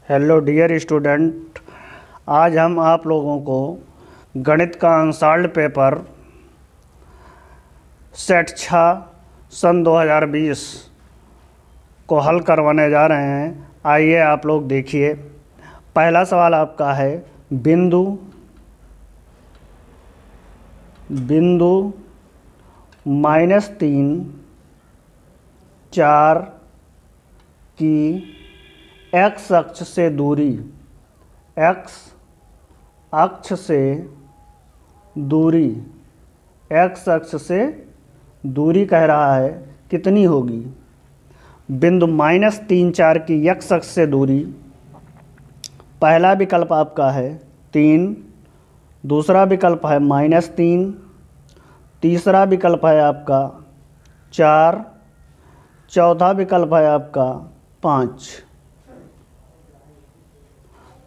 Hello dear student, आज हम आप लोगों को गणित का अनसॉल्व्ड पेपर सेट 6 सन 2020 को हल करवाने जा रहे हैं। आइए आप लोग देखिए। पहला सवाल आपका है बिंदु -3 4 की x अक्ष से दूरी, x अक्ष से दूरी, x अक्ष से दूरी कह रहा है कितनी होगी। बिंदु -3 4 की x अक्ष से दूरी, पहला विकल्प आपका है 3, दूसरा विकल्प है -3, तीसरा विकल्प है आपका 4, चौथा विकल्प है आपका 5।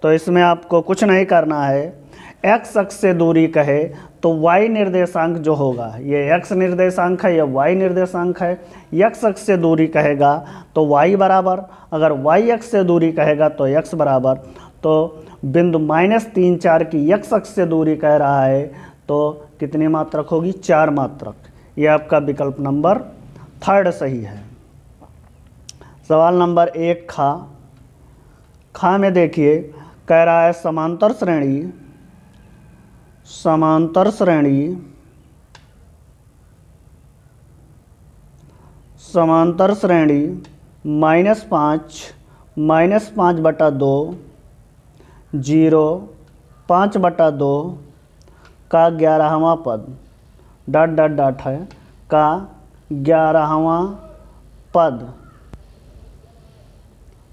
तो इसमें आपको कुछ नहीं करना है। x अक्ष से दूरी कहे तो y निर्देशांक जो होगा, ये x निर्देशांक है, ये y निर्देशांक है। x अक्ष से दूरी कहेगा तो y बराबर, अगर y अक्ष से दूरी कहेगा तो x बराबर। तो बिंदु -3 4 की x अक्ष से दूरी कह रहा है तो कितनी मात्रक होगी, 4 मात्रक। ये आपका विकल्प नंबर 3 सही है। सवाल नंबर 1 खा में देखिए, कह रहा है समांतर श्रेणी -5/2 0 5/2 का 11वां पद डॉट है का 11वां पद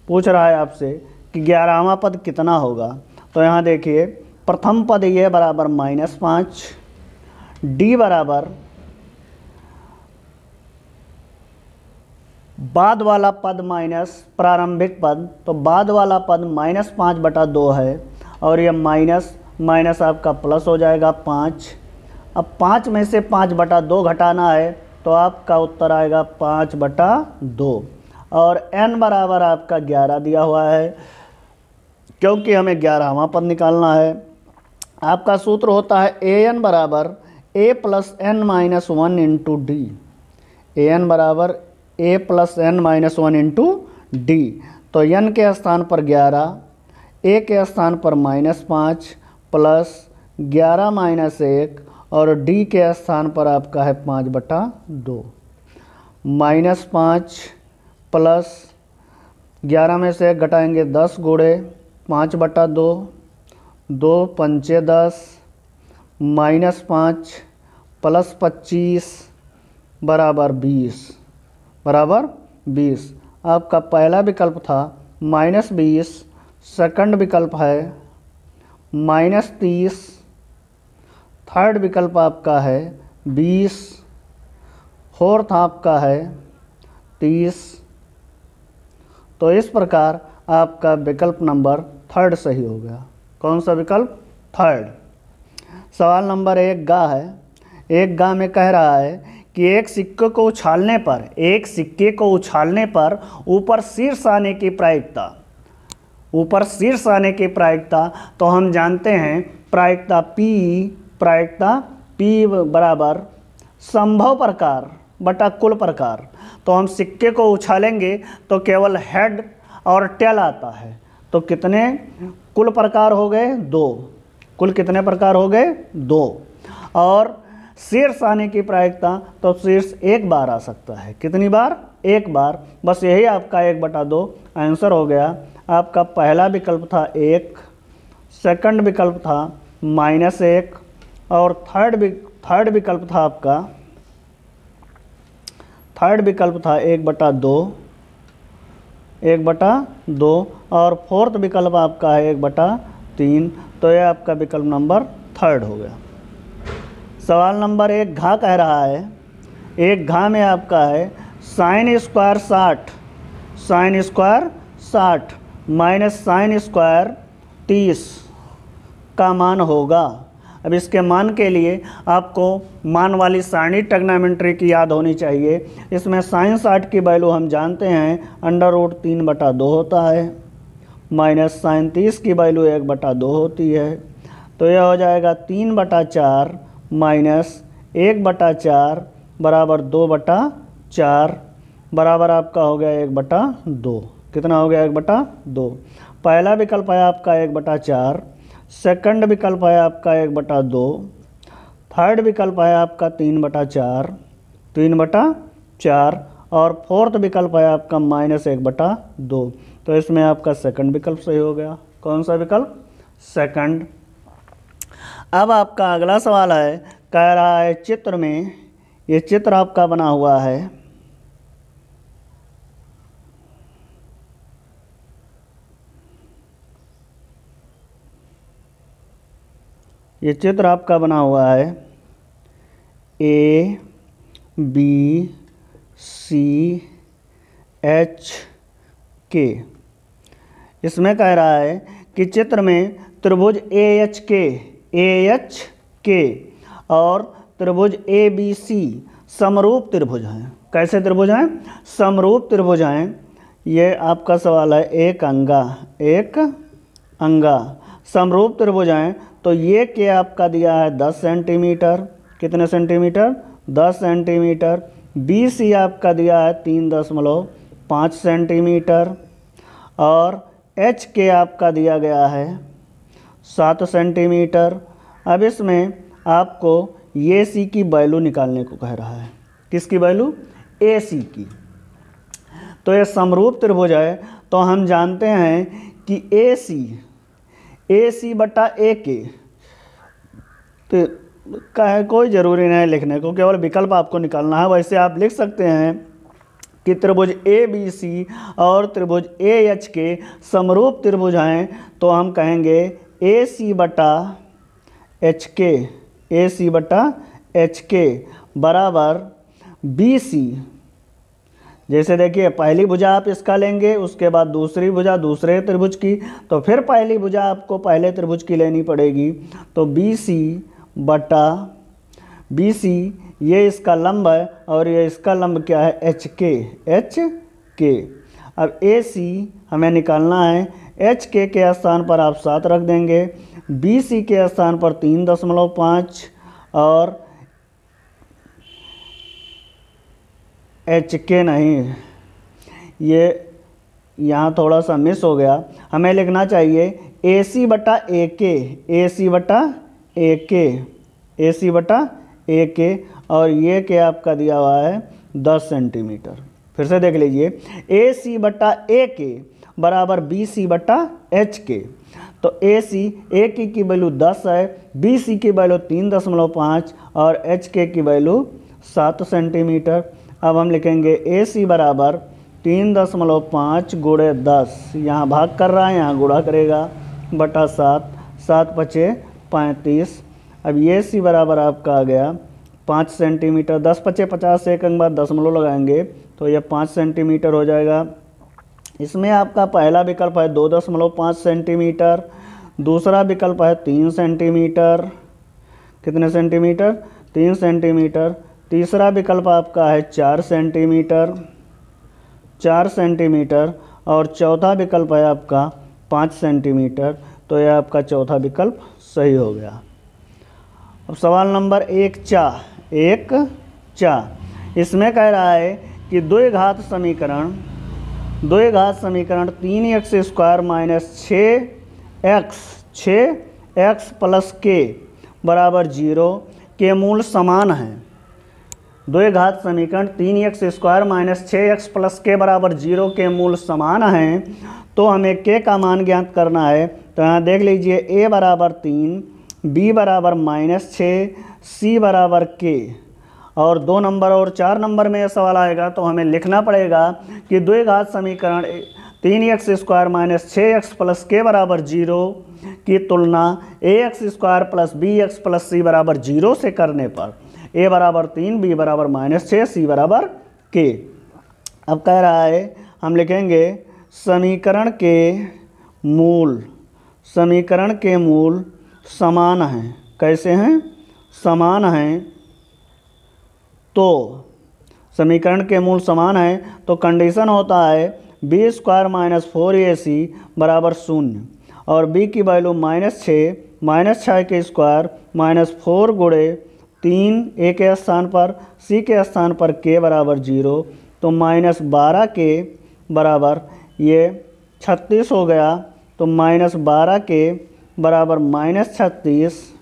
पूछ रहा है आपसे कि 11वां पद कितना होगा। तो यहाँ देखिए, प्रथम पद ये बराबर -5, डी बराबर बाद वाला पद माइनस प्रारंभिक पद, तो बाद वाला पद -5/2 है और ये माइनस आपका प्लस हो जाएगा 5। अब 5 में से 5/2 घटाना है तो आपका उत्तर आएगा 5/2 और n बराबर आपका 11 दिया हुआ है, क्योंकि हमें 11वां पद निकालना है। आपका सूत्र होता है an बराबर a + n-1 into D. an बराबर a + n-1 इंटू डी। तो n के स्थान पर 11, a के स्थान पर -5 प्लस 11 - 1 और d के स्थान पर आपका है 5/2। -5 प्लस 11 में से 1 घटाएंगे 10 गुणे 5/2, 2 पंचे 10, -5 प्लस 25 बराबर 20। आपका पहला विकल्प था -20, सेकंड विकल्प है -30, थर्ड विकल्प आपका है 20, फोर्थ आपका है 30। तो इस प्रकार आपका विकल्प नंबर 3 सही हो गया। कौन सा विकल्प? 3। सवाल नंबर 1 है। 1 में कह रहा है कि एक सिक्के को उछालने पर ऊपर शीर्ष आने की प्रायिकता, तो हम जानते हैं प्रायिकता P बराबर संभव प्रकार बटा कुल प्रकार। तो हम सिक्के को उछालेंगे तो केवल हेड और टेल आता है, तो कितने कुल प्रकार हो गए? 2। कुल कितने प्रकार हो गए? 2। और शीर्ष आने की प्रायिकता, तो शीर्ष 1 बार आ सकता है। कितनी बार? 1 बार। बस यही आपका 1/2 आंसर हो गया। आपका पहला विकल्प था 1, सेकंड विकल्प था -1 और थर्ड विकल्प था आपका 1/2 और फोर्थ विकल्प आपका है 1/3। तो यह आपका विकल्प नंबर 3 हो गया। सवाल नंबर 1 कह रहा है, 1 में आपका है sin² 60 माइनस sin² 30 का मान होगा। अब इसके मान के लिए आपको मान वाली सारणी ट्रिग्नोमेट्री की याद होनी चाहिए। इसमें sin 60 की वैल्यू हम जानते हैं √3/2 होता है, माइनस साइन 30 की वैल्यू 1/2 होती है। तो यह हो जाएगा 3/4 माइनस 1/4 बराबर 2/4 बराबर आपका हो गया 1/2। कितना हो गया 1/2। पहला विकल्प है आपका 1/4, सेकंड विकल्प है आपका 1/2, थर्ड विकल्प है आपका 3/4 और फोर्थ विकल्प है आपका -1/2। तो इसमें आपका सेकंड विकल्प सही हो गया। कौन सा विकल्प? सेकंड। अब आपका अगला सवाल है, कह रहा है चित्र में, ये चित्र आपका बना हुआ है, ये चित्र आपका बना हुआ है A B C H K। इसमें कह रहा है कि चित्र में त्रिभुज AH K और त्रिभुज ABC समरूप त्रिभुज हैं। कैसे त्रिभुज हैं? समरूप त्रिभुज हैं। ये आपका सवाल है एक अंगा समरूप त्रिभुज हैं। तो ये के आपका दिया है 10 सेंटीमीटर। कितने सेंटीमीटर? 10 सेंटीमीटर। BC आपका दिया है 3.5 सेंटीमीटर और एच के आपका दिया गया है 7 सेंटीमीटर। अब इसमें आपको ये सी की वैल्यू निकालने को कह रहा है। किसकी वैल्यू? AC की। तो ये समरूप त्रिभुज है, तो हम जानते हैं कि AC बटा AK तो का है, कोई ज़रूरी नहीं लिखने को, केवल विकल्प आपको निकालना है। वैसे आप लिख सकते हैं कि त्रिभुज ABC और त्रिभुज AHK समरूप त्रिभुज हैं, तो हम कहेंगे AC बटा HK बराबर BC। जैसे देखिए, पहली भुजा आप इसका लेंगे, उसके बाद दूसरी भुजा दूसरे त्रिभुज की, तो फिर पहली भुजा आपको पहले त्रिभुज की लेनी पड़ेगी। तो BC ये इसका लंब है और ये इसका लंब क्या है? HK। अब AC हमें निकालना है। HK के स्थान पर आप 7 रख देंगे, BC के स्थान पर 3.5 और HK नहीं, ये यहाँ थोड़ा सा मिस हो गया। हमें लिखना चाहिए AC बटा AK और ये के आपका दिया हुआ है 10 सेंटीमीटर। फिर से देख लीजिए, AC बटा AK बराबर BC बटा HK। तो AK की वैल्यू 10 है, BC की वैल्यू 3.5 और HK की वैल्यू 7 सेंटीमीटर। अब हम लिखेंगे AC बराबर 3.5 गुणे 10, यहाँ भाग कर रहा है, यहाँ गुणा करेगा, बटा 7 पचे 35। अब ये AC बराबर आपका आ गया 5 सेंटीमीटर। 10 पचे 50 से एक अंक बाद दशमलव लगाएंगे तो यह 5 सेंटीमीटर हो जाएगा। इसमें आपका पहला विकल्प है 2.5 सेंटीमीटर, दूसरा विकल्प है 3 सेंटीमीटर। कितने सेंटीमीटर? 3 सेंटीमीटर। तीसरा विकल्प आपका है 4 सेंटीमीटर और चौथा विकल्प है आपका 5 सेंटीमीटर। तो यह आपका चौथा विकल्प सही हो गया। अब सवाल नंबर 1 चा इसमें कह रहा है कि द्विघात समीकरण 3x² - 6x प्लस k बराबर 0 के मूल समान हैं। द्विघात समीकरण 3x² - 6x प्लस k बराबर 0 के मूल समान हैं, तो हमें k का मान ज्ञात करना है। तो यहाँ देख लीजिए, a बराबर 3, b बराबर -6, c बराबर k और 2 नंबर और 4 नंबर में यह सवाल आएगा, तो हमें लिखना पड़ेगा कि द्विघात समीकरण 3x² - 6x प्लस k बराबर 0 की तुलना ax² plus bx plus c बराबर 0 से करने पर a बराबर 3, b बराबर -6, c बराबर k। अब कह रहा है हम लिखेंगे समीकरण के मूल समान हैं। कैसे हैं? समान हैं। तो समीकरण के मूल समान हैं तो कंडीशन होता है बी स्क्वायर माइनस 4ac बराबर 0 और b की वैल्यू -6 के स्क्वायर -4 गुणे 3 a के स्थान पर c के स्थान पर k बराबर 0 तो -12 के बराबर ये 36 हो गया। तो -12 के बराबर -36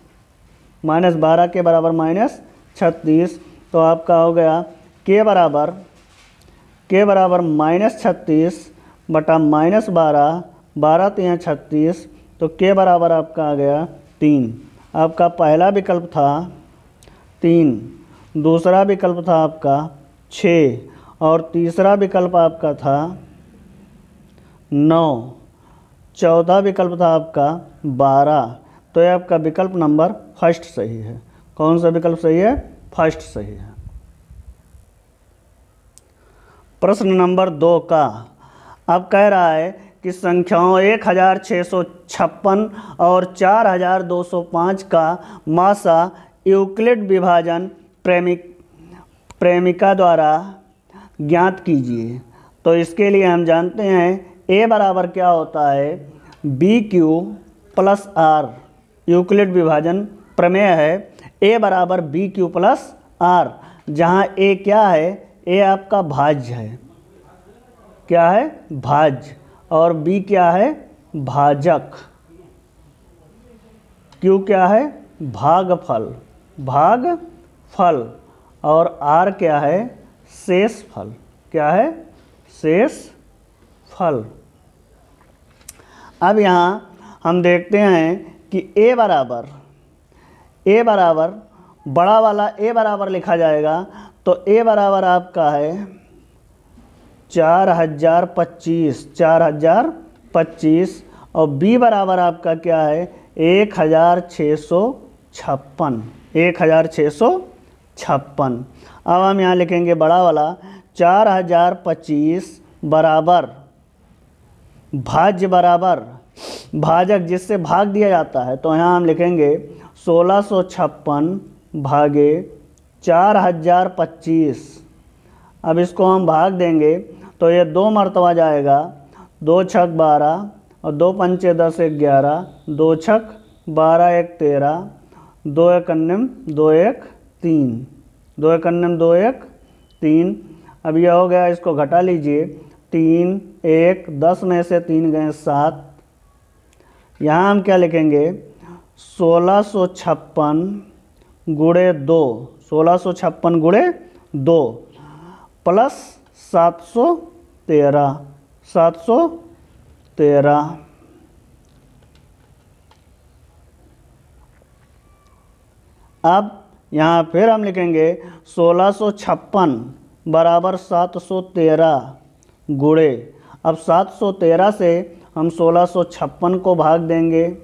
-12 के बराबर -36 तो आपका हो गया k बराबर -36 बटा -12 12 3 36 तो k बराबर आपका आ गया 3। आपका पहला विकल्प था 3, दूसरा विकल्प था आपका 6 और तीसरा विकल्प आपका था 9, चौथा विकल्प था आपका 12। तो ये आपका विकल्प नंबर फर्स्ट सही है। कौन सा विकल्प सही है? फर्स्ट सही है। प्रश्न नंबर 2 का अब कह रहा है कि संख्याओं 1656 और 4205 का मासा यूक्लिड विभाजन प्रेमिका द्वारा ज्ञात कीजिए। तो इसके लिए हम जानते हैं a बराबर क्या होता है, BQ प्लस R। यूक्लिड विभाजन प्रमेय है a बराबर BQ प्लस R, जहाँ a क्या है, a आपका भाज्य है। क्या है? भाज्य। और b क्या है? भाजक। q क्या है? भागफल। और r क्या है? शेषफल। क्या है? शेषफल। अब यहाँ हम देखते हैं कि a बराबर बड़ा वाला a बराबर लिखा जाएगा। तो a बराबर आपका है 4025 और b बराबर आपका क्या है 1656। अब हम यहाँ लिखेंगे बड़ा वाला 4025 बराबर भाज्य बराबर भाजक जिससे भाग दिया जाता है। तो यहाँ हम लिखेंगे 1656 भागे 4025। अब इसको हम भाग देंगे तो ये 2 मरतबा जाएगा, 2 छक 12 और 2 पंचे 10 1 11, 2 छक 12 1 13, 2 एक अन्यम 2 1 3, 2 एक अन्यम 2 1 3। अब यह हो गया, इसको घटा लीजिए, 3 1 10 में से 3 गए 7। यहाँ हम क्या लिखेंगे 1656 गुणे 2, 1656 गुणे 2 प्लस 713। अब यहाँ फिर हम लिखेंगे 1656 बराबर 713 गुणे। अब 713 से हम 1656 को भाग देंगे,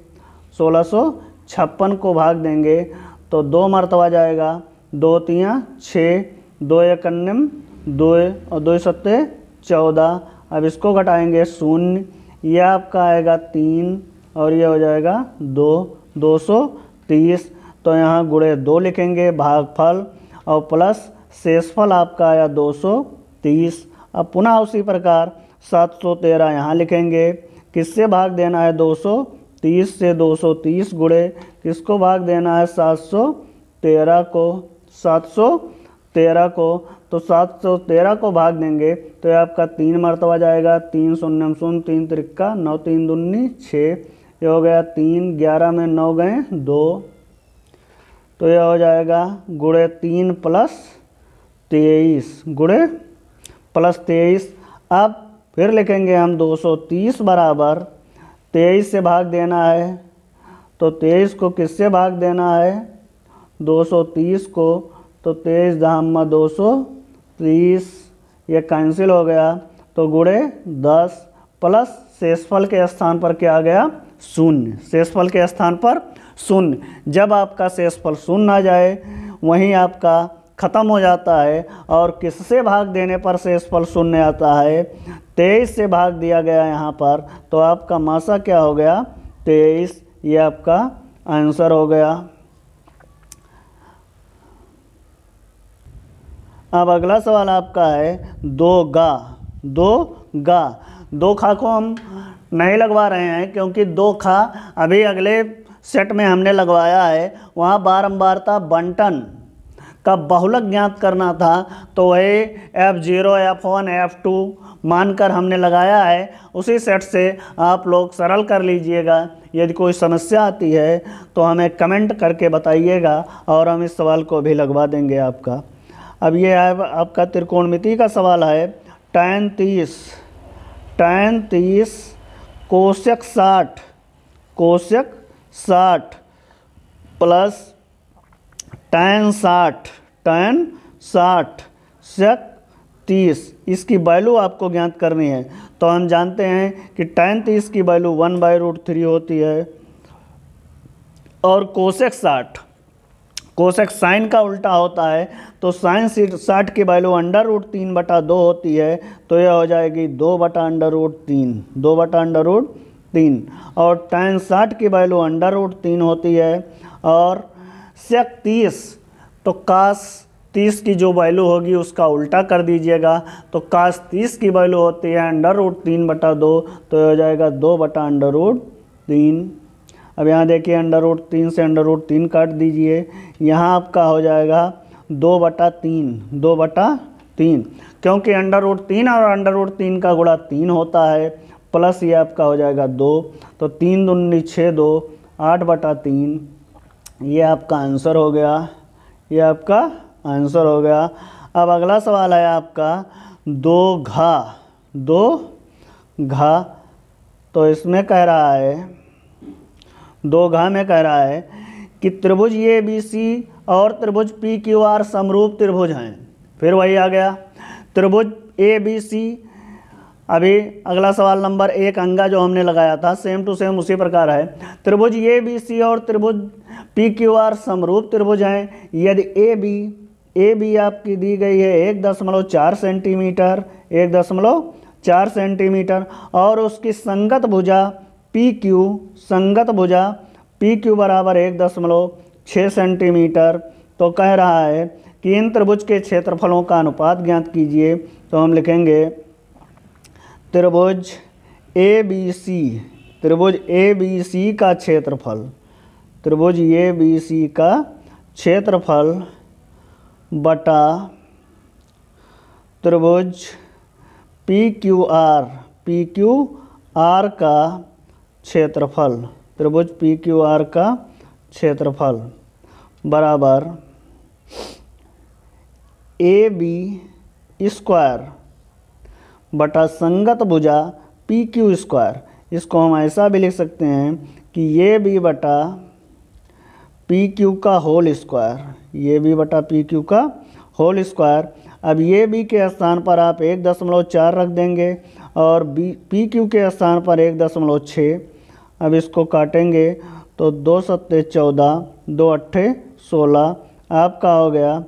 1656 को भाग देंगे तो 2 मरतबा जाएगा, 2 3 6, 2 एक अन्यम 2 और 2 सत्ते 14। अब इसको घटाएंगे 0, यह आपका आएगा 3 और यह हो जाएगा 2, 230। तो यहाँ गुणे 2 लिखेंगे भागफल और प्लस शेषफल आपका आया 230। अब पुनः उसी प्रकार 713 यहाँ लिखेंगे, किससे भाग देना है 230 से, 230 गुणे किसको भाग देना है 713 को, 713 को। तो 713 को भाग देंगे तो ये आपका 3 मरतबा जाएगा, 3 0 0 3 त्रिक्का 9 3 दूनी 6, ये हो गया 3, 11 में 9 गए 2। तो यह हो जाएगा गुणे 3 प्लस 23 गुणे प्लस 23। अब फिर लिखेंगे हम 230 बराबर 23 से भाग देना है। तो 23 को किससे भाग देना है 230 को, तो 23 दहामा 230, ये कैंसिल हो गया। तो गुणे 10 प्लस शेषफल के स्थान पर क्या आ गया 0, शेषफल के स्थान पर 0। जब आपका शेषफल 0 आ जाए वहीं आपका ख़त्म हो जाता है। और किससे भाग देने पर शेषफल 0 आता है 23 से भाग दिया गया यहाँ पर, तो आपका मासा क्या हो गया 23, ये आपका आंसर हो गया। अब अगला सवाल आपका है 2 गा दो गा। दो खा को हम नहीं लगवा रहे हैं क्योंकि दो खा अभी अगले सेट में हमने लगवाया है, वहाँ बारंबारता बंटन का बहुलक ज्ञात करना था, तो वही F0 F1 F2 मानकर हमने लगाया है। उसी सेट से आप लोग सरल कर लीजिएगा। यदि कोई समस्या आती है तो हमें कमेंट करके बताइएगा और हम इस सवाल को भी लगवा देंगे आपका। अब ये है आपका त्रिकोणमिति का सवाल है। tan 30 कोशक 60 प्लस tan 60 sec 30, इसकी वैल्यू आपको ज्ञात करनी है। तो हम जानते हैं कि tan 30 की वैल्यू 1/√3 होती है और कोसेक साइन का उल्टा होता है, तो साइन 60 की वैल्यू √3/2 होती है, तो यह हो जाएगी 2/√3 और tan 60 की वैल्यू √3 होती है और sec 30, तो cos 30 की जो वैल्यू होगी उसका उल्टा कर दीजिएगा, तो cos 30 की वैल्यू होती है √3/2, तो यह हो जाएगा 2/√3। अब यहाँ देखिए √3 से √3 काट दीजिए, यहाँ आपका हो जाएगा 2/3, क्योंकि √3 और √3 का गुणा 3 होता है, प्लस ये आपका हो जाएगा 2, तो 3 दूनी 6, 2 8/3। ये आपका आंसर हो गया, ये आपका आंसर हो गया। अब अगला सवाल है आपका 2 घा, तो इसमें कह रहा है 2 घा में कह रहा है कि त्रिभुज ABC और त्रिभुज PQR समरूप त्रिभुज हैं। फिर वही आ गया त्रिभुज ABC। अभी अगला सवाल नंबर 1 अंगा जो हमने लगाया था सेम टू सेम उसी प्रकार है। त्रिभुज ABC और त्रिभुज PQR समरूप त्रिभुज हैं यदि AB आपकी दी गई है 1.4 सेंटीमीटर, 1.4 सेंटीमीटर और उसकी संगत भुजा PQ बराबर 1.6 सेंटीमीटर। तो कह रहा है कि इन त्रिभुज के क्षेत्रफलों का अनुपात ज्ञात कीजिए। तो हम लिखेंगे त्रिभुज ABC का क्षेत्रफल बटा त्रिभुज PQR का क्षेत्रफल, बराबर AB स्क्वायर बटा संगत भुजा PQ स्क्वायर। इसको हम ऐसा भी लिख सकते हैं कि ये भी बटा PQ का होल स्क्वायर, अब ये बी के स्थान पर आप 1.4 रख देंगे और PQ के स्थान पर 1.6। अब इसको काटेंगे तो 2 7 14, 2 8 16, आपका हो गया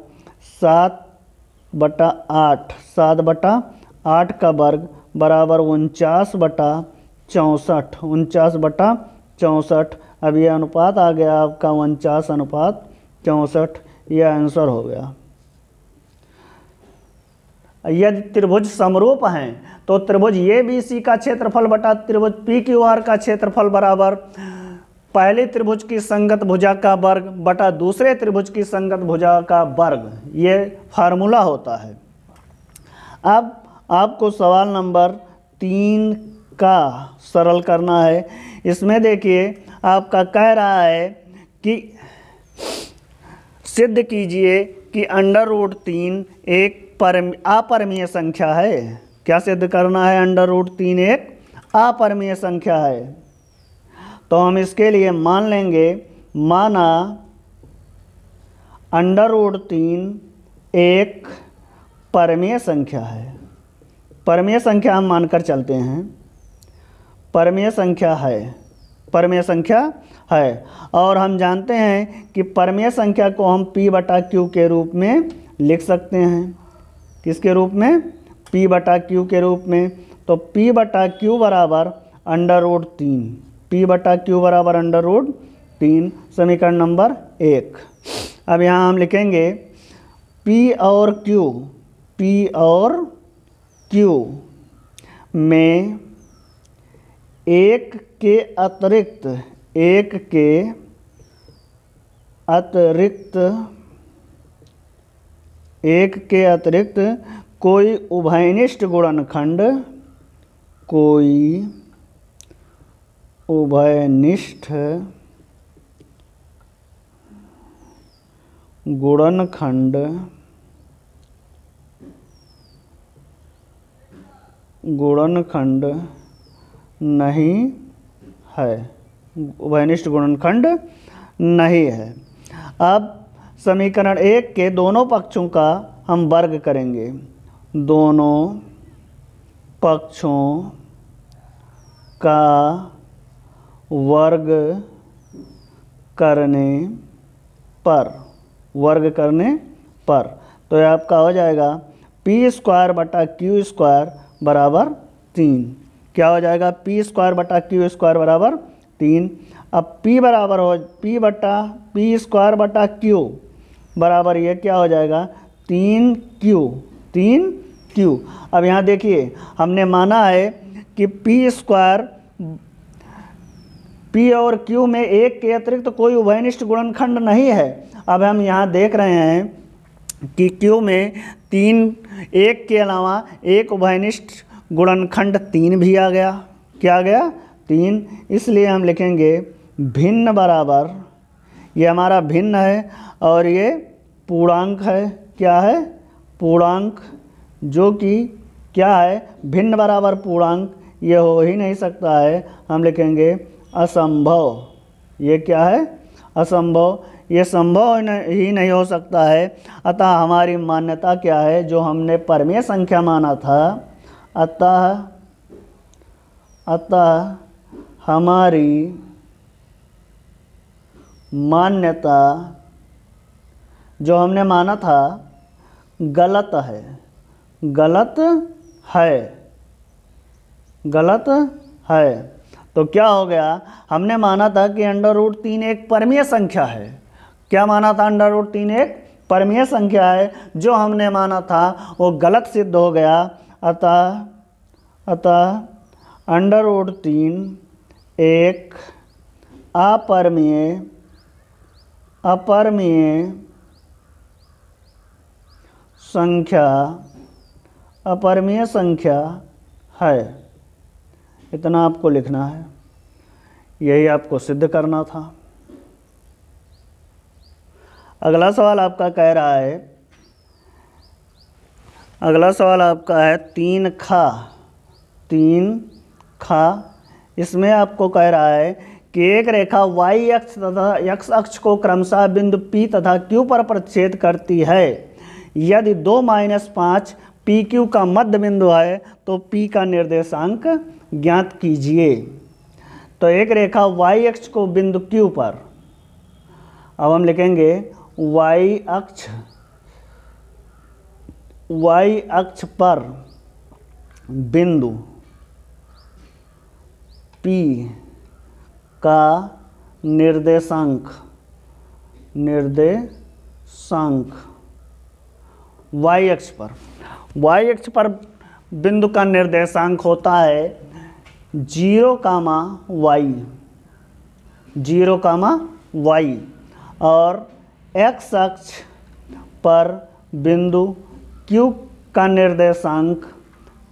7/8 का वर्ग बराबर 49/64। अब यह अनुपात आ गया आपका 49/64, यह आंसर हो गया। यदि त्रिभुज समरूप हैं तो त्रिभुज ABC का क्षेत्रफल बटा त्रिभुज PQR का क्षेत्रफल बराबर पहले त्रिभुज की संगत भुजा का वर्ग बटा दूसरे त्रिभुज की संगत भुजा का वर्ग, ये फार्मूला होता है। अब आपको सवाल नंबर 3 का सरल करना है। इसमें देखिए आपका कह रहा है कि सिद्ध कीजिए कि √3 एक अपरिमेय संख्या है। क्या सिद्ध करना है? √3 एक अपरिमेय संख्या है। तो हम इसके लिए मान लेंगे, माना √3 एक परिमेय संख्या है। परिमेय संख्या हम मानकर चलते हैं, परिमेय संख्या है और हम जानते हैं कि परिमेय संख्या को हम P/Q के रूप में लिख सकते हैं। किसके रूप में? P/Q के रूप में। तो P/Q बराबर √3, समीकरण नंबर 1। अब यहाँ हम लिखेंगे P और Q में एक के अतिरिक्त कोई उभयनिष्ठ गुणनखंड गुणनखंड नहीं है, उभयनिष्ठ गुणनखंड नहीं है। अब समीकरण 1 के दोनों पक्षों का हम वर्ग करेंगे। दोनों पक्षों का वर्ग करने पर तो ये आपका हो जाएगा p² बटा q² बराबर 3। क्या हो जाएगा? p² बटा q² बराबर 3। अब p स्क्वायर बटा q बराबर ये क्या हो जाएगा? 3q। अब यहाँ देखिए हमने माना है कि p और q में एक के अतिरिक्त तो कोई उभयनिष्ठ गुणनखंड नहीं है। अब हम यहाँ देख रहे हैं कि q में 1 के अलावा एक उभयनिष्ठ गुणनखंड 3 भी आ गया। क्या आ गया? 3। इसलिए हम लिखेंगे भिन्न बराबर, ये हमारा भिन्न है और ये पूर्णांक है। क्या है? पूर्णांक, जो कि क्या है? भिन्न बराबर पूर्णांक। ये हो ही नहीं सकता है, हम लिखेंगे असंभव। ये क्या है? असंभव। ये संभव ही नहीं हो सकता है। अतः हमारी मान्यता क्या है? जो हमने परमेय संख्या माना था, अतः हमारी मान्यता जो हमने माना था गलत है। तो क्या हो गया? हमने माना था कि √3 एक परमीय संख्या है। क्या माना था? √3 एक परमीय संख्या है। जो हमने माना था वो गलत सिद्ध हो गया। अतः √3 एक अपरमीय संख्या है। इतना आपको लिखना है, यही आपको सिद्ध करना था। अगला सवाल आपका कह रहा है, अगला सवाल आपका है 3 खा। इसमें आपको कह रहा है कि एक रेखा y अक्ष तथा x अक्ष को क्रमशः बिंदु P तथा Q पर प्रतिच्छेद करती है। यदि 2-5 PQ का मध्य बिंदु है तो P का निर्देशांक ज्ञात कीजिए। तो एक रेखा y अक्ष को बिंदु Q पर, अब हम लिखेंगे y अक्ष पर बिंदु P का निर्देशांक y अक्ष पर बिंदु का निर्देशांक होता है 0,y और x अक्ष पर बिंदु Q का निर्देशांक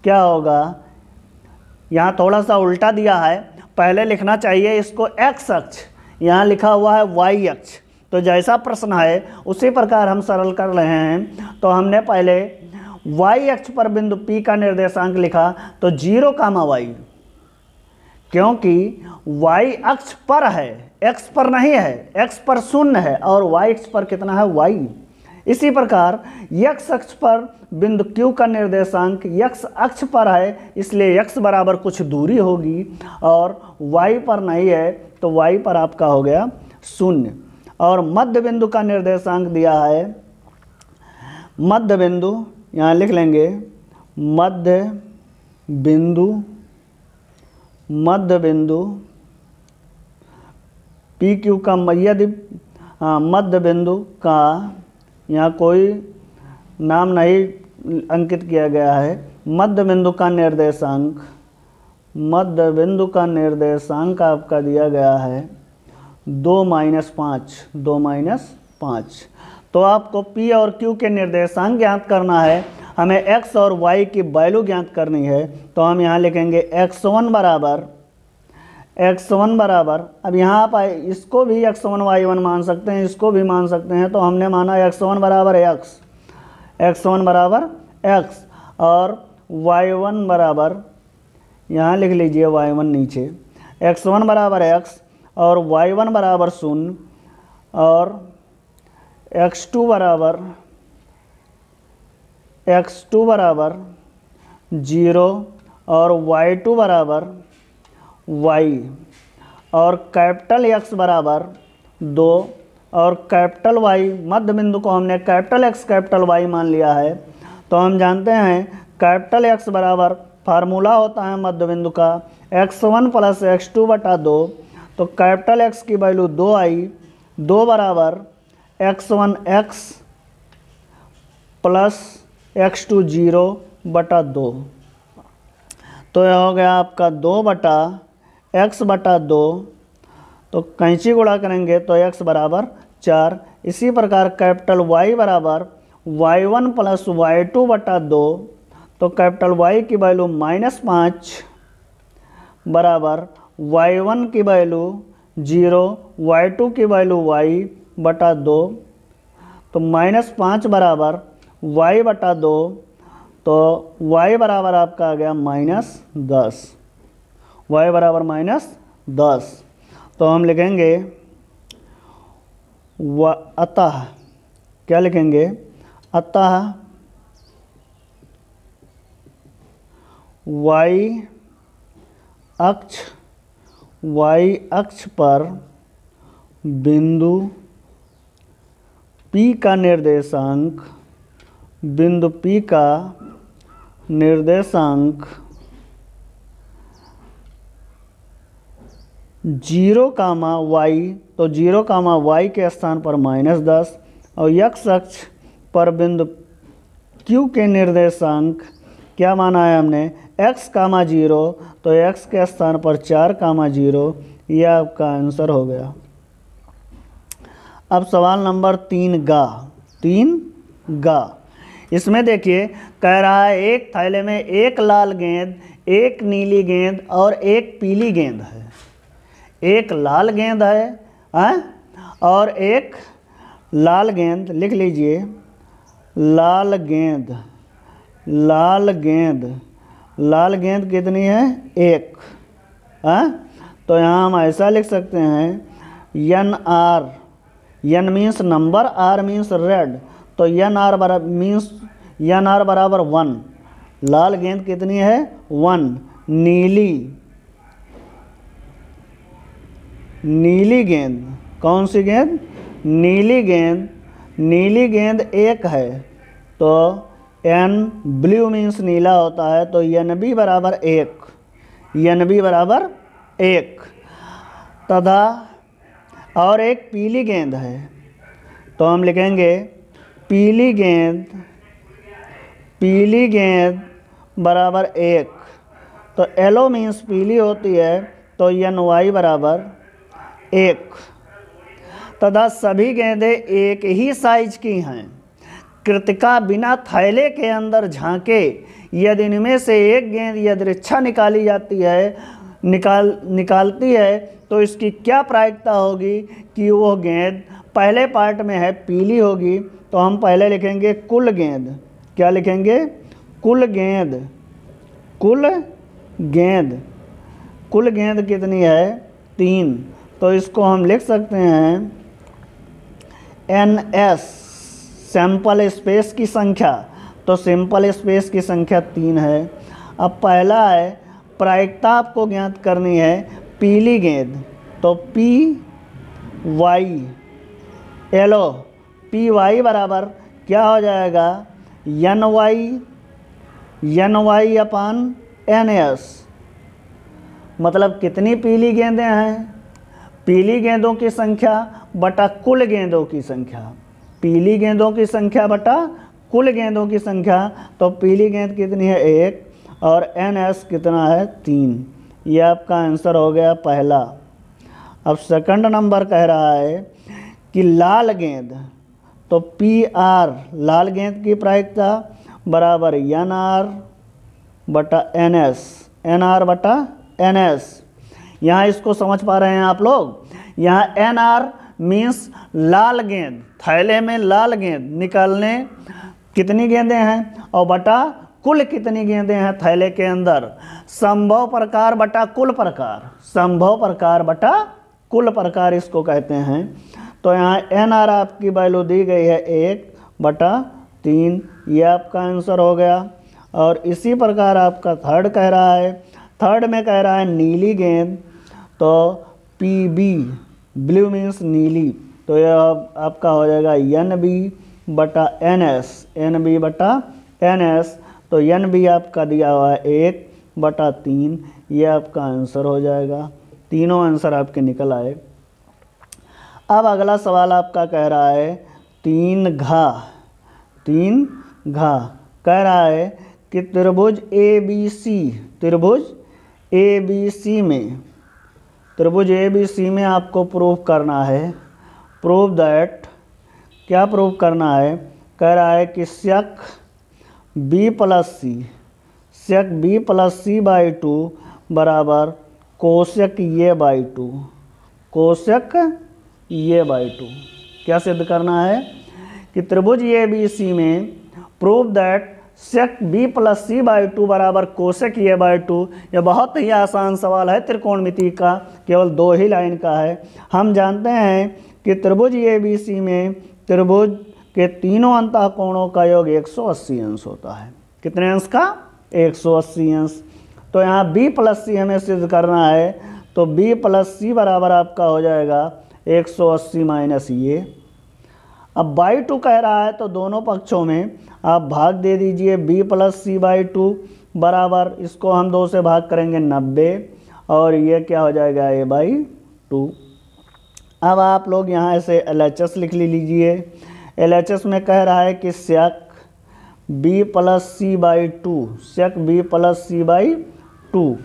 क्या होगा? यहाँ थोड़ा सा उल्टा दिया है, पहले लिखना चाहिए इसको x अक्ष, यहाँ लिखा हुआ है y अक्ष। तो जैसा प्रश्न है उसी प्रकार हम सरल कर रहे हैं। तो हमने पहले y अक्ष पर बिंदु P का निर्देशांक लिखा तो 0,y, क्योंकि y अक्ष पर है, x पर नहीं है। x पर 0 है और y अक्ष पर कितना है? y। इसी प्रकार x अक्ष पर बिंदु Q का निर्देशांक x अक्ष पर है, इसलिए x बराबर कुछ दूरी होगी और y पर नहीं है, तो y पर आपका हो गया 0। और मध्य बिंदु का निर्देशांक दिया है, मध्य बिंदु यहाँ लिख लेंगे, मध्य बिंदु PQ का, यदि मध्य बिंदु का यहाँ कोई नाम नहीं अंकित किया गया है, मध्य बिंदु का निर्देशांक, मध्य बिंदु का निर्देशांक आपका दिया गया है 2 - 5, 2 - 5। तो आपको P और Q के निर्देशांक ज्ञात करना है, हमें x और y की वैल्यू ज्ञात करनी है। तो हम यहाँ लिखेंगे x1 बराबर, अब यहाँ आप इसको भी x1 y1 मान सकते हैं, इसको भी मान सकते हैं। तो हमने माना x1 बराबर x और y1 बराबर, यहाँ लिख लीजिए y1 नीचे, x1 बराबर x और y1 बराबर 0 और x2 बराबर 0 और y2 बराबर y और कैपिटल X बराबर 2 और कैपिटल Y, मध्य बिंदु को हमने कैपिटल X कैपिटल Y मान लिया है। तो हम जानते हैं कैपिटल X बराबर, फार्मूला होता है मध्य बिंदु का x1 + x2 बटा 2। तो कैपिटल X की वैल्यू 2 आई, 2 बराबर x1 x प्लस x2 0 बटा 2। तो यह हो गया आपका 2 बटा x बटा 2। तो कैंची गुणा करेंगे तो x बराबर 4। इसी प्रकार कैपिटल Y बराबर y1 + y2 बटा 2। तो कैपिटल Y की वैल्यू -5 बराबर y1 की वैल्यू 0, y2 की वैल्यू y बटा 2। तो -5 बराबर y बटा 2। तो y बराबर आपका आ गया -10, y बराबर -10। तो हम लिखेंगे अतः, क्या लिखेंगे, अतः y अक्ष पर बिंदु P का निर्देशांक, बिंदु P का निर्देशांक 0, y, तो 0, y के स्थान पर -10 और x अक्ष पर बिंदु Q के निर्देशांक क्या माना है हमने, x, 0, तो x के स्थान पर 4, 0। यह आपका आंसर हो गया। अब सवाल नंबर 3 गा। इसमें देखिए कह रहा है एक थैले में एक लाल गेंद, एक नीली गेंद और एक पीली गेंद है। एक लाल गेंद है और एक लाल गेंद, लिख लीजिए लाल गेंद कितनी है, 1 तो यहाँ हम ऐसा लिख सकते हैं n means number, r means red. तो n r बराबर 1। लाल गेंद कितनी है, 1। नीली गेंद, कौन सी गेंद, नीली गेंद 1 है। तो n ब्लू मीन्स नीला होता है, तो NB बराबर 1 तथा और एक पीली गेंद है। तो हम लिखेंगे पीली गेंद बराबर 1। तो येलो मीन्स पीली होती है, तो NY बराबर 1 तथा सभी गेंदें एक ही साइज की हैं। कृतिका बिना थैले के अंदर झांके, यदि इनमें से एक गेंद यदृच्छा निकाली जाती है, निकालती है, तो इसकी क्या प्रायिकता होगी कि वो गेंद पहले पार्ट में है पीली होगी। तो हम पहले लिखेंगे कुल गेंद, क्या लिखेंगे, कुल गेंद कितनी है, 3। तो इसको हम लिख सकते हैं NS, सैंपल स्पेस की संख्या। तो सैंपल स्पेस की संख्या 3 है। अब पहला है प्रायिकता आपको ज्ञात करनी है पीली गेंद। तो PY येलो, PY बराबर क्या हो जाएगा, NY अपान NS। मतलब कितनी पीली गेंदें हैं, पीली गेंदों की संख्या बटा कुल गेंदों की संख्या, पीली गेंदों की संख्या बटा कुल गेंदों की संख्या, तो पीली गेंद कितनी है 1 और NS कितना है 3। ये आपका आंसर हो गया पहला। अब सेकंड नंबर कह रहा है कि लाल गेंद, तो PR लाल गेंद की प्रायिकता बराबर NR बटा NS, NR बटा NS। यहाँ इसको समझ पा रहे हैं आप लोग? यहाँ NR मीन्स लाल गेंद, थैले में लाल गेंद निकालने कितनी गेंदें हैं और बटा कुल कितनी गेंदें हैं थैले के अंदर। संभव प्रकार बटा कुल प्रकार, संभव प्रकार बटा कुल प्रकार इसको कहते हैं। तो यहाँ NR आपकी वैल्यू दी गई है 1/3, ये आपका आंसर हो गया। और इसी प्रकार आपका थर्ड कह रहा है, थर्ड में कह रहा है नीली गेंद, तो PB ब्लू मीन्स नीली, तो यह आपका हो जाएगा NB/NS, NB/NS। तो NB आपका दिया हुआ है 1/3, ये आपका आंसर हो जाएगा। तीनों आंसर आपके निकल आए। अब अगला सवाल आपका कह रहा है 3 घा कह रहा है कि त्रिभुज ABC में आपको प्रूव करना है। प्रूव दैट, क्या प्रूव करना है? कह रहा है कि sec B+C/2 बराबर कोसेक ये बाई 2। क्या सिद्ध करना है? कि त्रिभुज ABC में प्रूव दैट sec B+C/2 बराबर कोसेक ये बाई 2। यह बहुत ही आसान सवाल है, त्रिकोणमिति का, केवल 2 ही लाइन का है। हम जानते हैं कि त्रिभुज ABC में त्रिभुज के तीनों अंतःकोणों का योग 180 अंश होता है। कितने अंश का? 180 अंश। तो यहाँ B+C हमें सिद्ध करना है, तो B+C बराबर आपका हो जाएगा 180 माइनस ये। अब बाई 2 कह रहा है, तो दोनों पक्षों में आप भाग दे दीजिए। B+C/2 बराबर, इसको हम 2 से भाग करेंगे 90, और ये क्या हो जाएगा A/2। अब आप लोग यहाँ से LHS लिख लीजिए। LHS में कह रहा है कि sec B+C/2,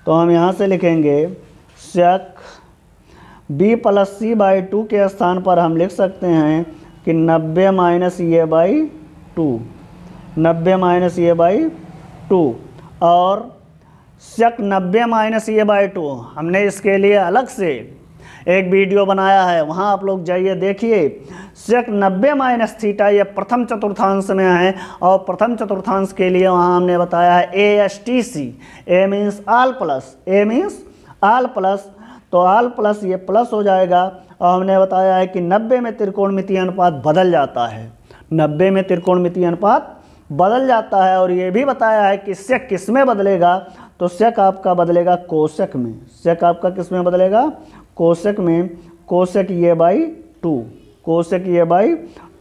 तो हम यहाँ से लिखेंगे sec B+C/2 के स्थान पर हम लिख सकते हैं कि 90 माइनस ये बाई 2, और sec 90 माइनस ये बाई 2 हमने इसके लिए अलग से एक वीडियो बनाया है, वहाँ आप लोग जाइए देखिए। sec 90 माइनस थीटा ये प्रथम चतुर्थांश में है, और प्रथम चतुर्थांश के लिए वहाँ हमने बताया है ASTC, A means all plus, तो आल प्लस ये प्लस हो जाएगा। और हमने बताया है कि 90 में त्रिकोणमितीय अनुपात बदल जाता है, 90 में त्रिकोणमितीय अनुपात बदल जाता है। और ये भी बताया है कि sec किस में बदलेगा, तो sec आपका बदलेगा कोसेक में। sec आपका किस में बदलेगा? कोसेक में। कोसेक ये बाई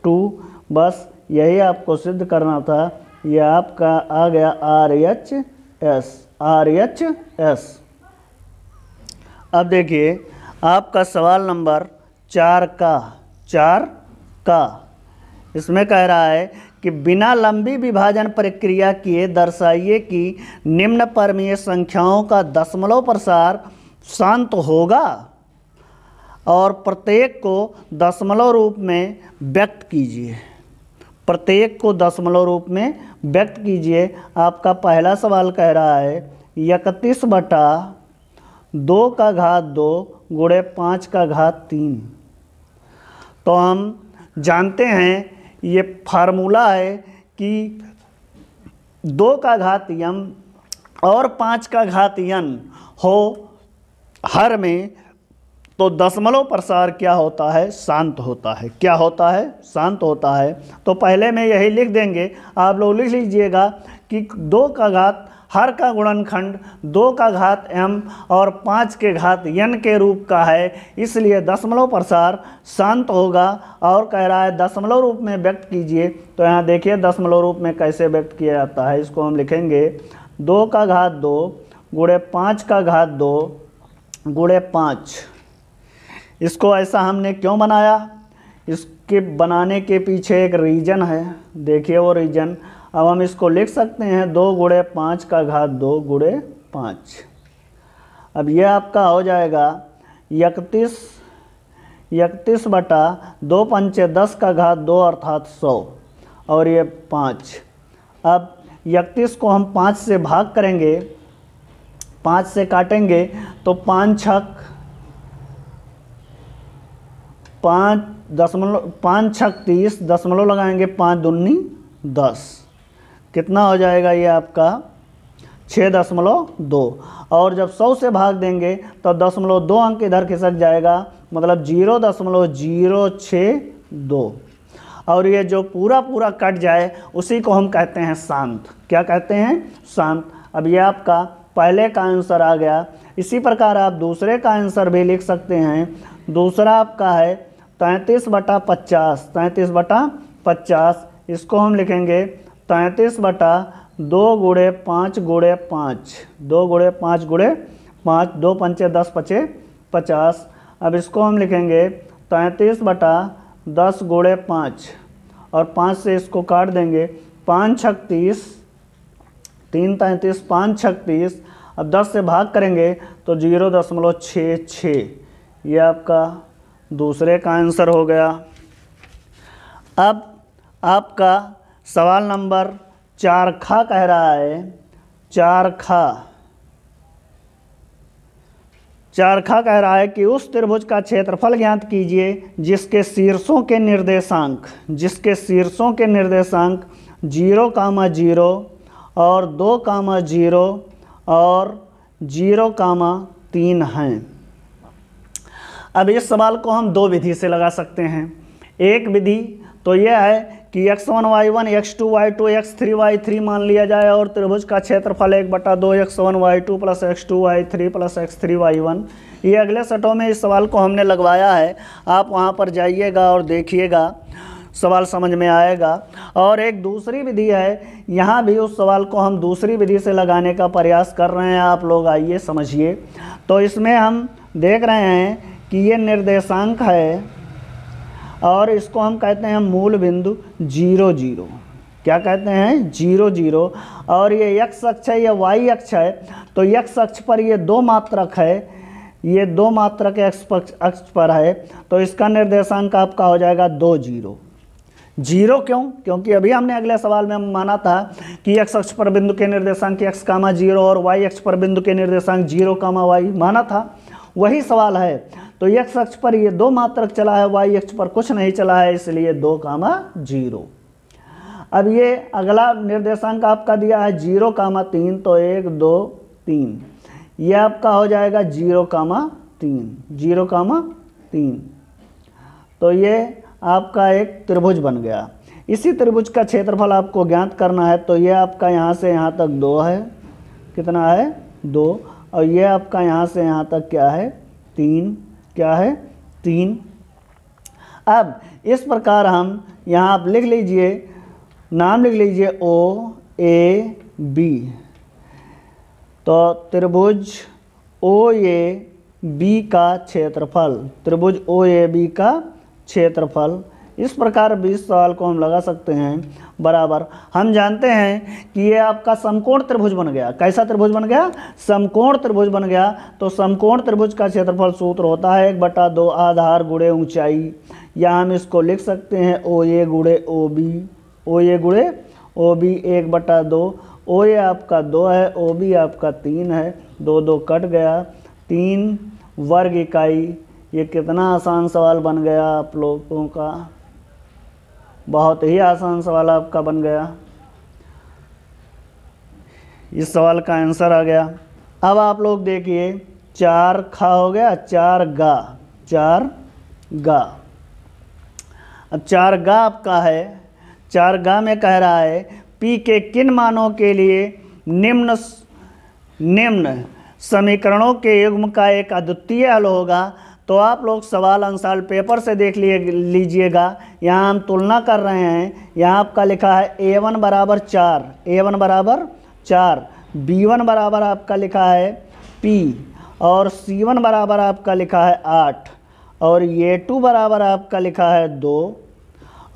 2, बस यही आपको सिद्ध करना था। ये आपका आ गया RHS। अब देखिए आपका सवाल नंबर 4 का इसमें कह रहा है कि बिना लंबी विभाजन प्रक्रिया किए दर्शाइए कि निम्न परमीय संख्याओं का दशमलव प्रसार शांत होगा और प्रत्येक को दशमलव रूप में व्यक्त कीजिए। आपका पहला सवाल कह रहा है 31/2 गुणे 5/3। तो हम जानते हैं ये फार्मूला है कि 2m और 5n हो हर में, तो दशमलव प्रसार क्या होता है? शांत होता है। क्या होता है? शांत होता है। तो पहले में यही लिख देंगे, आप लोग लिख लीजिएगा कि 2 का घात हर का गुणनखंड 2 का घात m और 5 के घात n के रूप का है, इसलिए दशमलव प्रसार शांत होगा। और कह रहा है दशमलव रूप में व्यक्त कीजिए। तो यहाँ देखिए दशमलव रूप में कैसे व्यक्त किया जाता है। इसको हम लिखेंगे 2 का घात 2 गुणे 5 का घात 2 गुणे 5। इसको ऐसा हमने क्यों बनाया? इसके बनाने के पीछे एक रीजन है, देखिए वो रीजन। अब हम इसको लिख सकते हैं 2 गुणे 5 का घात 2 गुणे 5। अब ये आपका हो जाएगा 31 बटा 2 पंचे 10 का घात 2 अर्थात 100 और ये 5। अब 31 को हम 5 से भाग करेंगे, 5 से काटेंगे तो 5 छक 30, दशमलव लगाएंगे 5 दूनी 10, कितना हो जाएगा ये आपका 6.2। और जब 100 से भाग देंगे तो 0.2 अंक इधर खिसक जाएगा, मतलब 0.062। और ये जो पूरा पूरा कट जाए उसी को हम कहते हैं शांत। क्या कहते हैं? शांत। अब ये आपका पहले का आंसर आ गया। इसी प्रकार आप दूसरे का आंसर भी लिख सकते हैं। दूसरा आपका है 33 बटा 50, 33 बटा 50। इसको हम लिखेंगे 33 बटा 2 गुणे 5 गुणे 5, 2 गुणे 5 गुणे 5, 2 पंचे 10 पचे 50। अब इसको हम लिखेंगे 33 बटा 10 गुणे 5 और 5 से इसको काट देंगे, 5 छक 30, 3 33, 5 छक 30। अब 10 से भाग करेंगे तो 0.66। ये आपका दूसरे का आंसर हो गया। अब आपका सवाल नंबर 4 खा कह रहा है, 4 खा कह रहा है कि उस त्रिभुज का क्षेत्रफल ज्ञात कीजिए जिसके शीर्षों के निर्देशांक 0,0 और 2,0 और 0,3 हैं। अब इस सवाल को हम 2 विधि से लगा सकते हैं। एक विधि तो यह है कि x1 y1 x2 y2 x3 y3 मान लिया जाए और त्रिभुज का क्षेत्रफल 1/2 x1 y2 plus x2 y3 plus x3 y1। ये अगले सेटों में इस सवाल को हमने लगवाया है, आप वहाँ पर जाइएगा और देखिएगा, सवाल समझ में आएगा। और एक दूसरी विधि है, यहाँ भी उस सवाल को हम दूसरी विधि से लगाने का प्रयास कर रहे हैं, आप लोग आइए समझिए। तो इसमें हम देख रहे हैं कि ये निर्देशांक है और इसको हम कहते हैं मूल बिंदु 0 0। क्या कहते हैं? 0 0। और ये x अक्ष है, ये y अक्ष है। तो x अक्ष पर ये 2 मात्रक है, ये 2 मात्रक अक्ष पर है, तो इसका निर्देशांक आपका हो जाएगा 2 0। 0 क्यों? क्योंकि अभी हमने अगले सवाल में माना था कि x अक्ष पर बिंदु के निर्देशांक x, 0 और y अक्ष पर बिंदु के निर्देशांक 0, y माना था, वही सवाल है। तो x अक्ष पर ये 2 मात्रक चला है, y अक्ष पर कुछ नहीं चला है, इसलिए 2, 0। अब ये अगला निर्देशांक आपका दिया है 0, 3, तो 1 2 3, ये आपका हो जाएगा 0, 3। तो ये आपका एक त्रिभुज बन गया। इसी त्रिभुज का क्षेत्रफल आपको ज्ञात करना है। तो ये आपका यहाँ से यहाँ तक 2 है, कितना है? 2। और ये आपका यहाँ से यहाँ तक क्या है? 3। क्या है? 3। अब इस प्रकार हम यहाँ आप लिख लीजिए, नाम लिख लीजिए OAB। तो त्रिभुज OAB का क्षेत्रफल, त्रिभुज OAB का क्षेत्रफल, इस प्रकार भी इस सवाल को हम लगा सकते हैं। बराबर हम जानते हैं कि ये आपका समकोण त्रिभुज बन गया। कैसा त्रिभुज बन गया? समकोण त्रिभुज बन गया। तो समकोण त्रिभुज का क्षेत्रफल सूत्र होता है 1/2 आधार गुणे ऊंचाई, या हम इसको लिख सकते हैं OA गुणे OB, OA गुणे OB 1/2। OA आपका 2 है, OB आपका 3 है, 2 2 कट गया, 3 वर्ग इकाई। ये कितना आसान सवाल बन गया आप लोगों का, बहुत ही आसान सवाल आपका बन गया। इस सवाल का आंसर आ गया। अब आप लोग देखिए 4 खा हो गया, 4 गा, 4 गा। अब 4 गा आपका है, 4 गा में कह रहा है P के किन मानों के लिए निम्न समीकरणों के युग्म का एक अद्वितीय हल होगा। तो आप लोग सवाल अनुसार पेपर से देख लीजिएगा। यहाँ हम तुलना कर रहे हैं। यहाँ आपका लिखा है A1 बराबर 4, A1 बराबर 4, B1 बराबर आपका लिखा है P, और C1 बराबर आपका लिखा है 8, और ये टू बराबर आपका लिखा है 2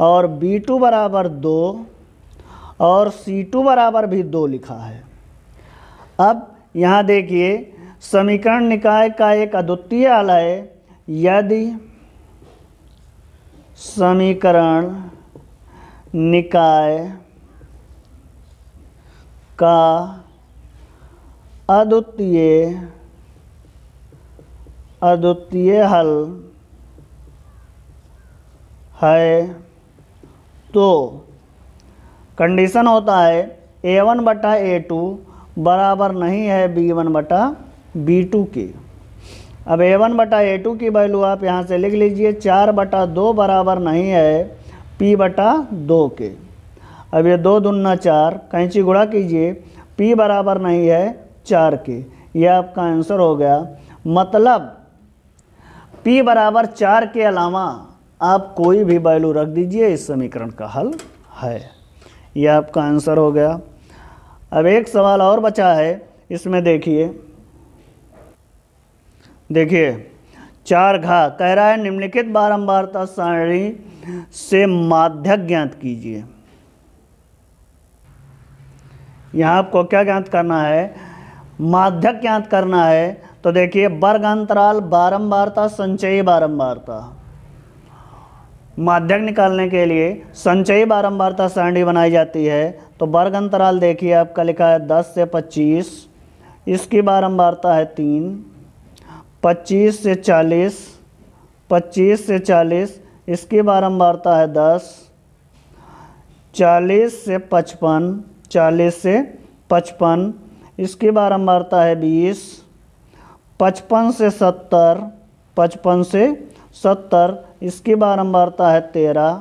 और B2 बराबर 2 और C2 बराबर भी 2 लिखा है। अब यहाँ देखिए समीकरण निकाय का एक अद्वितीय हल है यदि समीकरण निकाय का अद्वितीय हल है तो कंडीशन होता है A1 बटा A2 बराबर नहीं है B1 बटा B2 के। अब A1 बटा A2 की वैल्यू आप यहाँ से लिख लीजिए 4 बटा 2 बराबर नहीं है P बटा 2 के। अब ये 2 दूना 4 कैंची गुणा कीजिए P बराबर नहीं है 4 के। यह आपका आंसर हो गया। मतलब P बराबर 4 के अलावा आप कोई भी वैल्यू रख दीजिए इस समीकरण का हल है। यह आपका आंसर हो गया। अब एक सवाल और बचा है, इसमें देखिए 4 घा कह रहा है निम्नलिखित बारंबारता सारणी से माध्यक ज्ञात कीजिए। यहाँ आपको क्या ज्ञात करना है? माध्यक ज्ञात करना है। तो देखिए वर्ग अंतराल बारंबारता संचयी बारंबारता, माध्यक निकालने के लिए संचयी बारंबारता सारणी बनाई जाती है। तो वर्ग अंतराल देखिए आपका लिखा है 10 से 25, इसकी बारंबारता है 3, 25 से 40, 25 से 40 इसकी बारंबारता है 10, 40 से 55, 40 से 55 इसकी बारंबारता है 20, 55 से 70, 55 से 70 इसकी बारंबारता है 13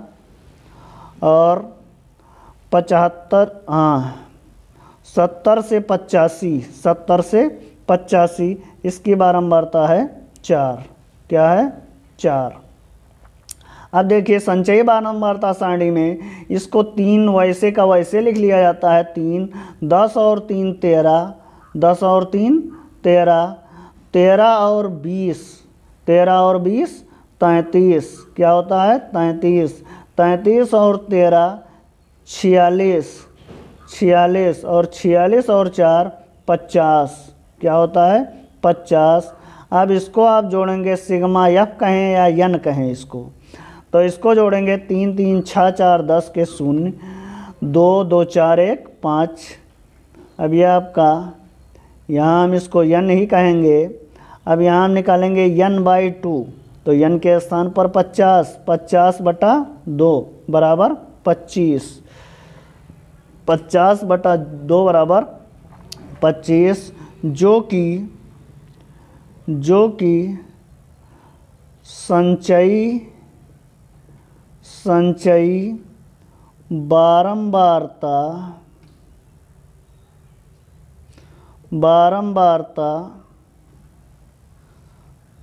और 75 70 से 85, 70 से 85 इसकी बारंबारता है 4। क्या है? 4। अब देखिए संचयी बारंबारता सारणी में इसको 3 वैसे का वैसे लिख लिया जाता है। 3 10 और 3 13, 10 और 3 13, 13 और 20, 13 और 20 33। क्या होता है? 33, 33 और 13 46, 46 और 46 और 4 50। क्या होता है? 50। अब इसको आप जोड़ेंगे सिग्मा एफ कहें या यन कहें इसको, तो इसको जोड़ेंगे 3 3 6 4 10 के 0, 2 2 4 1 5। अब यह आपका यहाँ हम इसको यन ही कहेंगे। अब यहाँ हम निकालेंगे n/2, तो n के स्थान पर 50, 50 बटा 2 बराबर 25, 50 बटा 2 बराबर 25, जो कि संचयी बारंबारता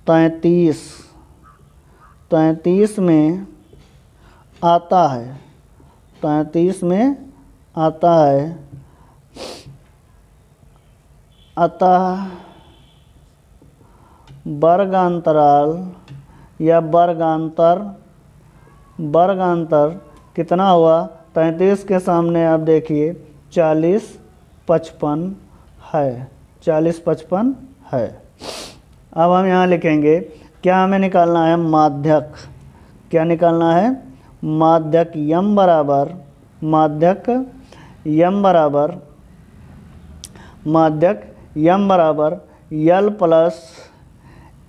33 में आता है। 33 में आता है। अतः वर्गांतराल या वर्गांतर कितना हुआ? 33 के सामने आप देखिए 40 55 है, 40 55 है। अब हम यहाँ लिखेंगे क्या हमें निकालना है? माध्यक। क्या निकालना है? माध्यक यम बराबर यल plus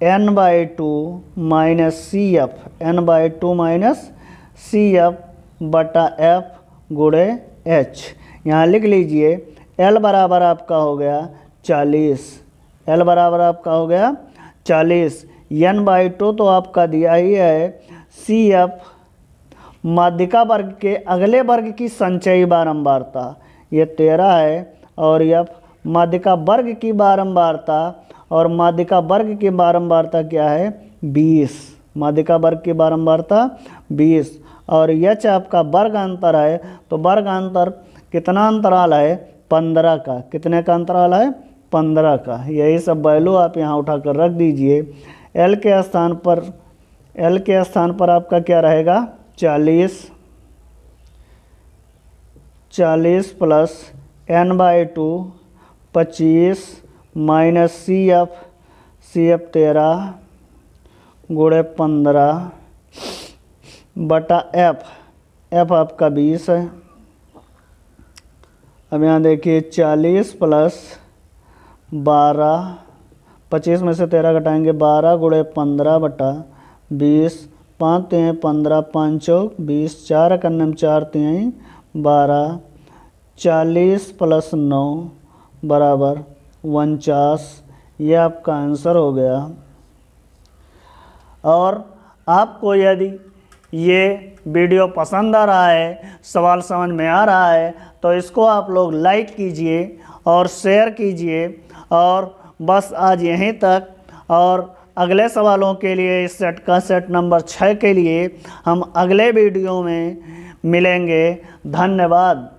n/2 minus CF, n/2 minus CF बटा F गुणे H। यहाँ लिख लीजिए L बराबर आपका हो गया 40, L बराबर आपका हो गया 40, n/2 तो आपका दिया ही है। CF माध्यिका वर्ग के अगले वर्ग की संचयी बारंबारता ये 13 है, और F माध्यिका वर्ग की बारंबारता, और माध्यिका वर्ग की बारंबारता क्या है? 20। माध्यिका वर्ग की बारंबारता 20, और H आपका वर्ग अंतर है। तो वर्ग अंतर कितना अंतराल है? 15 का। कितने का अंतराल है? 15 का। यही सब वैल्यू आप यहाँ उठाकर रख दीजिए। L के स्थान पर L के स्थान पर आपका क्या रहेगा 40 plus n/2 25 minus C F 13 गुणे 15 बटा एफ आपका 20 है। अब यहाँ देखिए 40 प्लस 12 25 में से 13 घटाएंगे 12 गुणे 15 बटा 20 5 3 15 5 चौक 20 4 कन्नम 4 3 12 40 प्लस 9 बराबर 49। ये आपका आंसर हो गया। और आपको यदि ये वीडियो पसंद आ रहा है, सवाल समझ में आ रहा है, तो इसको आप लोग लाइक कीजिए और शेयर कीजिए। और बस आज यहीं तक। और अगले सवालों के लिए इस सेट का सेट नंबर 6 के लिए हम अगले वीडियो में मिलेंगे। धन्यवाद।